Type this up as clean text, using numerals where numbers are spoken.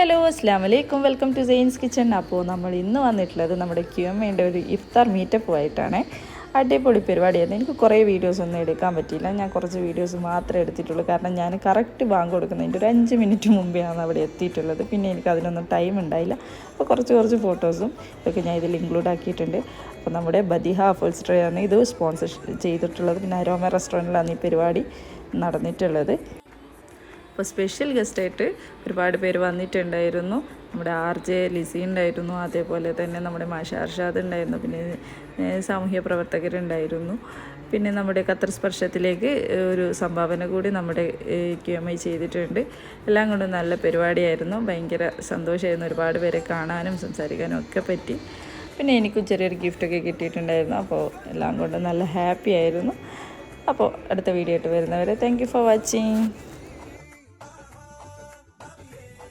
Hello അസ്സാം വലൈക്കും, welcome to saints kitchen. അപ്പോൾ നമ്മൾ ഇന്ന് വന്നിട്ടുള്ളത് നമ്മുടെ QMAൻ്റെ ഒരു ഇഫ്താർ മീറ്റപ്പ് ആയിട്ടാണ്. അടിപൊളി പരിപാടിയായിരുന്നു. എനിക്ക് കുറേ വീഡിയോസൊന്നും എടുക്കാൻ പറ്റിയില്ല. ഞാൻ കുറച്ച് വീഡിയോസ് മാത്രമേ എടുത്തിട്ടുള്ളൂ. കാരണം ഞാൻ കറക്റ്റ് ബാങ്ക് കൊടുക്കുന്നതിൻ്റെ ഒരു 5 മിനിറ്റ് മുമ്പെയാണ് അവിടെ എത്തിയിട്ടുള്ളത്. പിന്നെ എനിക്ക് അതിനൊന്നും ടൈം ഉണ്ടായില്ല. അപ്പോൾ കുറച്ച് ഫോട്ടോസും ഇതൊക്കെ ഞാൻ ഇതിൽ ഇൻക്ലൂഡ് ആക്കിയിട്ടുണ്ട്. അപ്പോൾ നമ്മുടെ ബദിഹ അഫോൾസ്റ്ററിയാണ് ഇത് സ്പോൺസർ ചെയ്തിട്ടുള്ളത്. പിന്നെ അരോമ റെസ്റ്റോറൻറ്റിലാണ് ഈ പരിപാടി നടന്നിട്ടുള്ളത്. അപ്പോൾ സ്പെഷ്യൽ ഗസ്റ്റായിട്ട് ഒരുപാട് പേര് വന്നിട്ടുണ്ടായിരുന്നു. നമ്മുടെ RJ ലിസി ഉണ്ടായിരുന്നു, അതേപോലെ തന്നെ നമ്മുടെ മാഷ അർഷാദ് ഉണ്ടായിരുന്നു, പിന്നെ സാമൂഹ്യ പ്രവർത്തകരുണ്ടായിരുന്നു. പിന്നെ നമ്മുടെ ഖത്തർ സ്പർശത്തിലേക്ക് ഒരു സംഭാവന കൂടി നമ്മുടെ QMA ചെയ്തിട്ടുണ്ട്. എല്ലാം കൊണ്ടും നല്ല പരിപാടിയായിരുന്നു. ഭയങ്കര സന്തോഷമായിരുന്നു. ഒരുപാട് പേരെ കാണാനും സംസാരിക്കാനും ഒക്കെ പറ്റി. പിന്നെ എനിക്കും ചെറിയൊരു ഗിഫ്റ്റൊക്കെ കിട്ടിയിട്ടുണ്ടായിരുന്നു. അപ്പോൾ എല്ലാം കൊണ്ടും നല്ല ഹാപ്പി ആയിരുന്നു. അപ്പോൾ അടുത്ത വീഡിയോ ആയിട്ട് വരുന്നവരെ താങ്ക് യു ഫോർ വാച്ചിങ്.